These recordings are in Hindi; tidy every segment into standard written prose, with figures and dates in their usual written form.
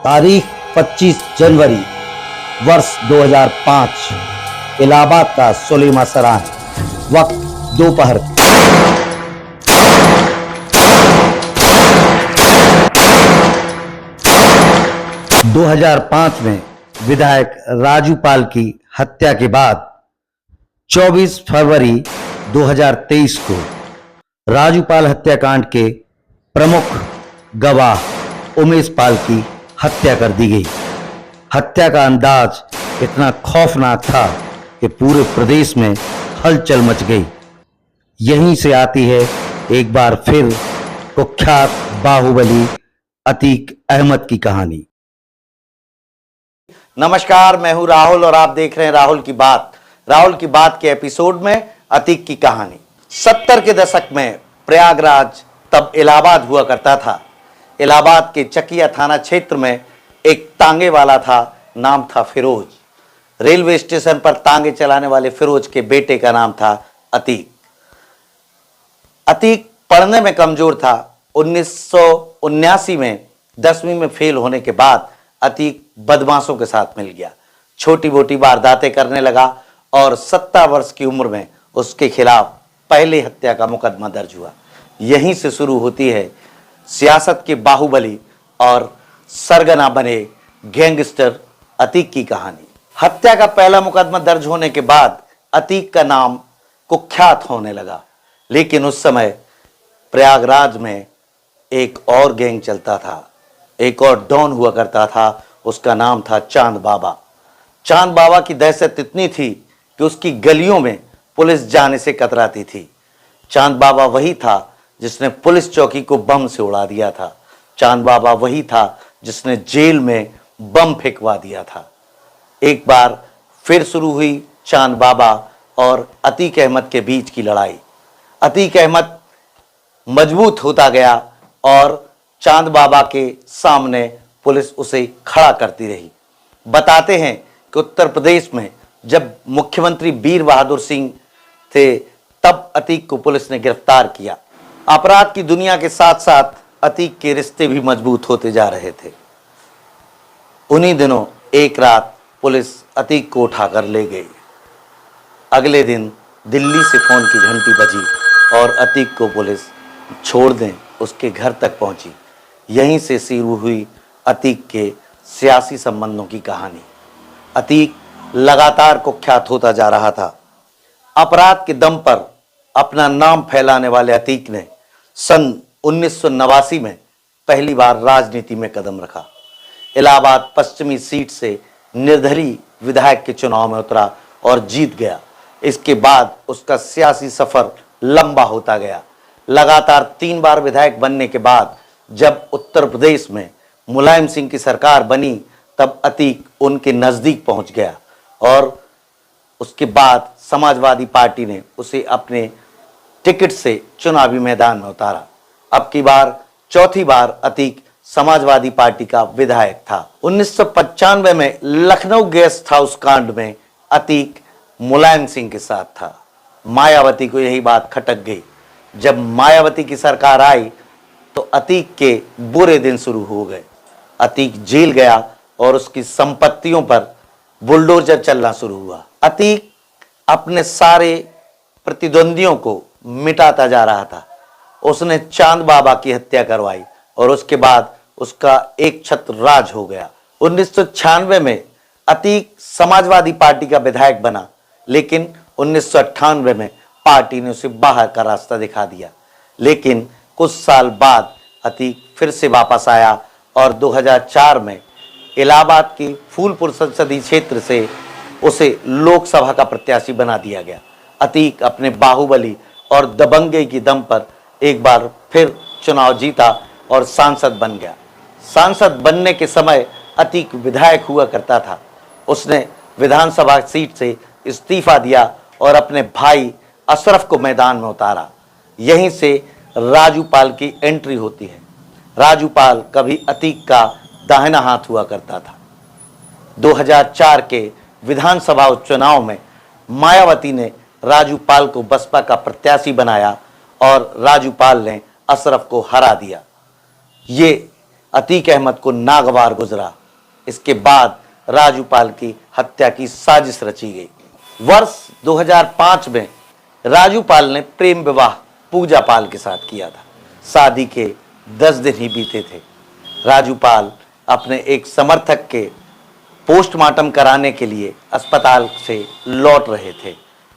तारीख 25 जनवरी वर्ष 2005, इलाहाबाद का सुलेमा सराय, वक्त दोपहर। 2005 में विधायक राजू पाल की हत्या के बाद 24 फरवरी 2023 को राजू पाल हत्याकांड के प्रमुख गवाह उमेश पाल की हत्या कर दी गई। हत्या का अंदाज इतना खौफनाक था कि पूरे प्रदेश में हलचल मच गई। यहीं से आती है एक बार फिर कुख्यात बाहुबली अतीक अहमद की कहानी। नमस्कार, मैं हूं राहुल और आप देख रहे हैं राहुल की बात। राहुल की बात के एपिसोड में अतीक की कहानी। 70 के दशक में प्रयागराज तब इलाहाबाद हुआ करता था। इलाहाबाद के चकिया थाना क्षेत्र में एक तांगे वाला था, नाम था फिरोज। रेलवे स्टेशन पर तांगे चलाने वाले फिरोज के बेटे का नाम था अतीक। अतीक पढ़ने में कमजोर था। 1979 में 10वीं में फेल होने के बाद अतीक बदमाशों के साथ मिल गया, छोटी मोटी वारदातें करने लगा और 17 वर्ष की उम्र में उसके खिलाफ पहले हत्या का मुकदमा दर्ज हुआ। यहीं से शुरू होती है सियासत के बाहुबली और सरगना बने गैंगस्टर अतीक की कहानी। हत्या का पहला मुकदमा दर्ज होने के बाद अतीक का नाम कुख्यात होने लगा, लेकिन उस समय प्रयागराज में एक और गैंग चलता था, एक और डॉन हुआ करता था। उसका नाम था चांद बाबा। चांद बाबा की दहशत इतनी थी कि उसकी गलियों में पुलिस जाने से कतराती थी। चांद बाबा वही था जिसने पुलिस चौकी को बम से उड़ा दिया था। चांद बाबा वही था जिसने जेल में बम फेंकवा दिया था। एक बार फिर शुरू हुई चांद बाबा और अतीक अहमद के बीच की लड़ाई। अतीक अहमद मजबूत होता गया और चांद बाबा के सामने पुलिस उसे खड़ा करती रही। बताते हैं कि उत्तर प्रदेश में जब मुख्यमंत्री वीर बहादुर सिंह थे तब अतीक को पुलिस ने गिरफ्तार किया। अपराध की दुनिया के साथ साथ अतीक के रिश्ते भी मजबूत होते जा रहे थे। उन्हीं दिनों एक रात पुलिस अतीक को उठाकर ले गई। अगले दिन दिल्ली से फोन की घंटी बजी और अतीक को पुलिस छोड़ दें उसके घर तक पहुंची। यहीं से शुरू हुई अतीक के सियासी संबंधों की कहानी। अतीक लगातार कुख्यात होता जा रहा था। अपराध के दम पर अपना नाम फैलाने वाले अतीक ने सन 1989 में पहली बार राजनीति में कदम रखा। इलाहाबाद पश्चिमी सीट से निर्दलीय विधायक के चुनाव में उतरा और जीत गया। इसके बाद उसका सियासी सफर लंबा होता गया। लगातार 3 बार विधायक बनने के बाद जब उत्तर प्रदेश में मुलायम सिंह की सरकार बनी तब अतीक उनके नजदीक पहुंच गया और उसके बाद समाजवादी पार्टी ने उसे अपने टिकट से चुनावी मैदान में उतारा। अब की बार चौथी बार अतीक समाजवादी पार्टी का विधायक था। 1995 में लखनऊ गैस हाउस कांड में अतीक मुलायम सिंह के साथ था। मायावती को यही बात खटक गई। जब मायावती की सरकार आई तो अतीक के बुरे दिन शुरू हो गए। अतीक जेल गया और उसकी संपत्तियों पर बुलडोजर चलना शुरू हुआ। अतीक अपने सारे प्रतिद्वंदियों को मिटाता जा रहा था। उसने चांद बाबा की हत्या करवाई और उसके बाद उसका एक छत्र राज हो गया। 1996 में अतीक समाजवादी पार्टी का विधायक बना, लेकिन 1998 में पार्टी ने उसे बाहर का रास्ता दिखा दिया। लेकिन कुछ साल बाद अतीक फिर से वापस आया और 2004 में इलाहाबाद की फूलपुर संसदीय क्षेत्र से उसे लोकसभा का प्रत्याशी बना दिया गया। अतीक अपने बाहुबली और दबंगे की दम पर एक बार फिर चुनाव जीता और सांसद बन गया। सांसद बनने के समय अतीक विधायक हुआ करता था। उसने विधानसभा सीट से इस्तीफा दिया और अपने भाई अशरफ को मैदान में उतारा। यहीं से राजू पाल की एंट्री होती है। राजू पाल कभी अतीक का दाहिना हाथ हुआ करता था। 2004 के विधानसभा उपचुनाव में मायावती ने राजू पाल को बसपा का प्रत्याशी बनाया और राजू पाल ने अशरफ को हरा दिया। ये अतीक अहमद को नागवार गुजरा। इसके बाद राजूपाल की हत्या की साजिश रची गई। वर्ष 2005 में राजूपाल ने प्रेम विवाह पूजा पाल के साथ किया था। शादी के 10 दिन ही बीते थे। राजूपाल अपने एक समर्थक के पोस्टमार्टम कराने के लिए अस्पताल से लौट रहे थे।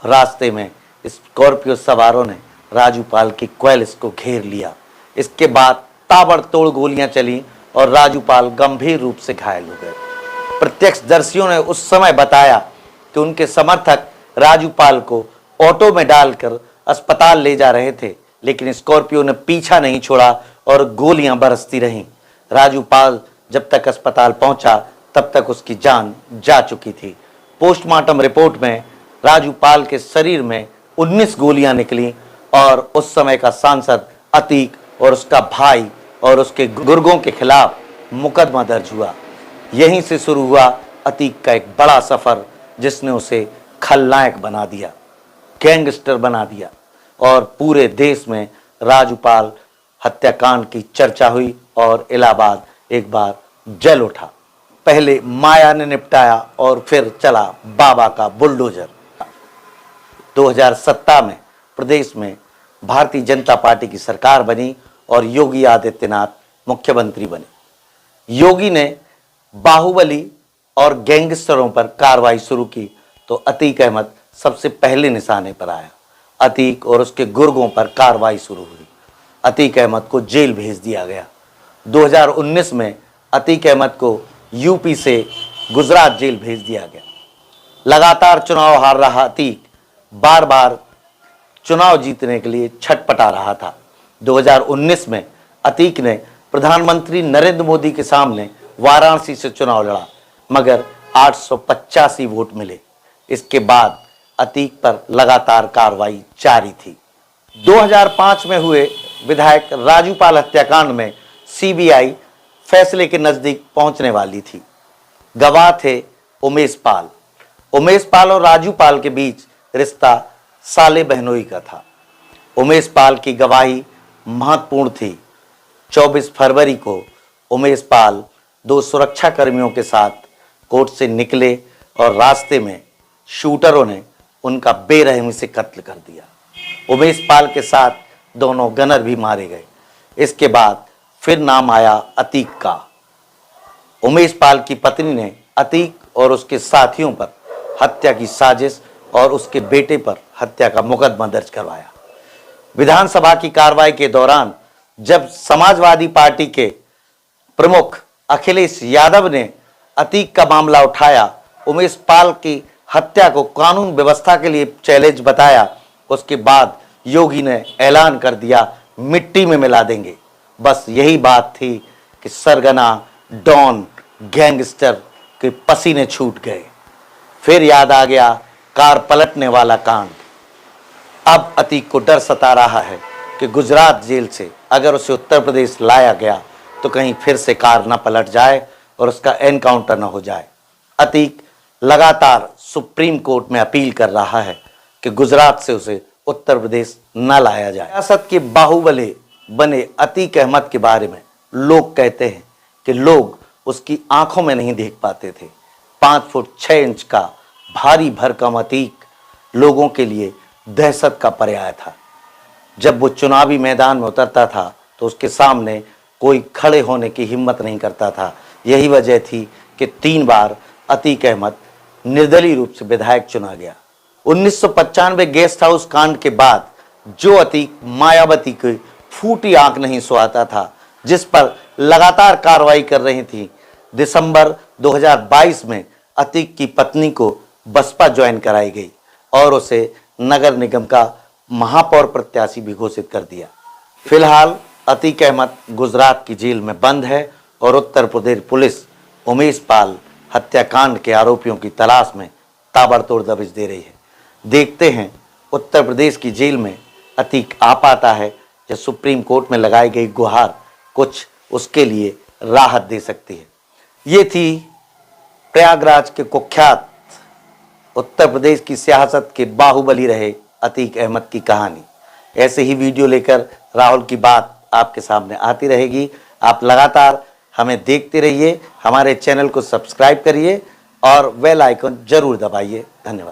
रास्ते में स्कॉर्पियो सवारों ने राजूपाल की क्वेलिस को घेर लिया। इसके बाद ताबड़तोड़ गोलियां चली और राजूपाल गंभीर रूप से घायल हो गए। प्रत्यक्षदर्शियों ने उस समय बताया कि उनके समर्थक राजूपाल को ऑटो में डालकर अस्पताल ले जा रहे थे, लेकिन स्कॉर्पियो ने पीछा नहीं छोड़ा और गोलियां बरसती रहीं। राजूपाल जब तक अस्पताल पहुंचा तब तक उसकी जान जा चुकी थी। पोस्टमार्टम रिपोर्ट में राजूपाल के शरीर में 19 गोलियां निकली और उस समय का सांसद अतीक और उसका भाई और उसके गुर्गों के खिलाफ मुकदमा दर्ज हुआ। यहीं से शुरू हुआ अतीक का एक बड़ा सफर, जिसने उसे खलनायक बना दिया, गैंगस्टर बना दिया और पूरे देश में राजूपाल हत्याकांड की चर्चा हुई और इलाहाबाद एक बार जल उठा। पहले माया ने निपटाया और फिर चला बाबा का बुलडोजर। 2017 में प्रदेश में भारतीय जनता पार्टी की सरकार बनी और योगी आदित्यनाथ मुख्यमंत्री बने। योगी ने बाहुबली और गैंगस्टरों पर कार्रवाई शुरू की तो अतीक अहमद सबसे पहले निशाने पर आया। अतीक और उसके गुर्गों पर कार्रवाई शुरू हुई। अतीक अहमद को जेल भेज दिया गया। 2019 में अतीक अहमद को यूपी से गुजरात जेल भेज दिया गया। लगातार चुनाव हार रहा अतीक बार बार चुनाव जीतने के लिए छटपटा रहा था। 2019 में अतीक ने प्रधानमंत्री नरेंद्र मोदी के सामने वाराणसी से चुनाव लड़ा, मगर 885 वोट मिले। इसके बाद अतीक पर लगातार कार्रवाई जारी थी। 2005 में हुए विधायक राजूपाल हत्याकांड में सीबीआई फैसले के नजदीक पहुंचने वाली थी। गवाह थे उमेश पाल। उमेश पाल और राजूपाल के बीच रिश्ता साले बहनोई का था। उमेश पाल की गवाही महत्वपूर्ण थी। 24 फरवरी को उमेश पाल 2 सुरक्षा कर्मियों के साथ कोर्ट से निकले और रास्ते में शूटरों ने उनका बेरहमी से कत्ल कर दिया। उमेश पाल के साथ दोनों गनर भी मारे गए। इसके बाद फिर नाम आया अतीक का। उमेश पाल की पत्नी ने अतीक और उसके साथियों पर हत्या की साजिश और उसके बेटे पर हत्या का मुकदमा दर्ज करवाया। विधानसभा की कार्रवाई के दौरान जब समाजवादी पार्टी के प्रमुख अखिलेश यादव ने अतीक का मामला उठाया, उमेश पाल की हत्या को कानून व्यवस्था के लिए चैलेंज बताया, उसके बाद योगी ने ऐलान कर दिया मिट्टी में मिला देंगे। बस यही बात थी कि सरगना डॉन गैंगस्टर के पसीने छूट गए। फिर याद आ गया कार पलटने वाला कांड। अब अतीक को डर सता रहा है कि गुजरात जेल से अगर उसे उत्तर प्रदेश लाया गया तो कहीं फिर से कार न पलट जाए और उसका एनकाउंटर न हो जाए। अतीक लगातार सुप्रीम कोर्ट में अपील कर रहा है कि गुजरात से उसे उत्तर प्रदेश न लाया जाए। सियासत के बाहुबली बने अतीक अहमद के बारे में लोग कहते हैं कि लोग उसकी आंखों में नहीं देख पाते थे। 5 फुट 6 इंच का भारी भरकम अतीक लोगों के लिए दहशत का पर्याय था। जब वो चुनावी मैदान में उतरता था तो उसके सामने कोई खड़े होने की हिम्मत नहीं करता था। यही वजह थी कि 3 बार अतीक अहमद निर्दलीय रूप से विधायक चुना गया। 1995 गेस्ट हाउस कांड के बाद जो अतीक मायावती की फूटी आंख नहीं सुहाता था, जिस पर लगातार कार्रवाई कर रही थी, दिसंबर 2022 में अतीक की पत्नी को बसपा ज्वाइन कराई गई और उसे नगर निगम का महापौर प्रत्याशी भी घोषित कर दिया। फिलहाल अतीक अहमद गुजरात की जेल में बंद है और उत्तर प्रदेश पुलिस उमेश पाल हत्याकांड के आरोपियों की तलाश में ताबड़तोड़ दबिश दे रही है। देखते हैं उत्तर प्रदेश की जेल में अतीक आ पाता है या सुप्रीम कोर्ट में लगाई गई गुहार कुछ उसके लिए राहत दे सकती है। ये थी प्रयागराज के कुख्यात उत्तर प्रदेश की सियासत के बाहुबली रहे अतीक अहमद की कहानी। ऐसे ही वीडियो लेकर राहुल की बात आपके सामने आती रहेगी। आप लगातार हमें देखते रहिए, हमारे चैनल को सब्सक्राइब करिए और बेल आइकन जरूर दबाइए। धन्यवाद।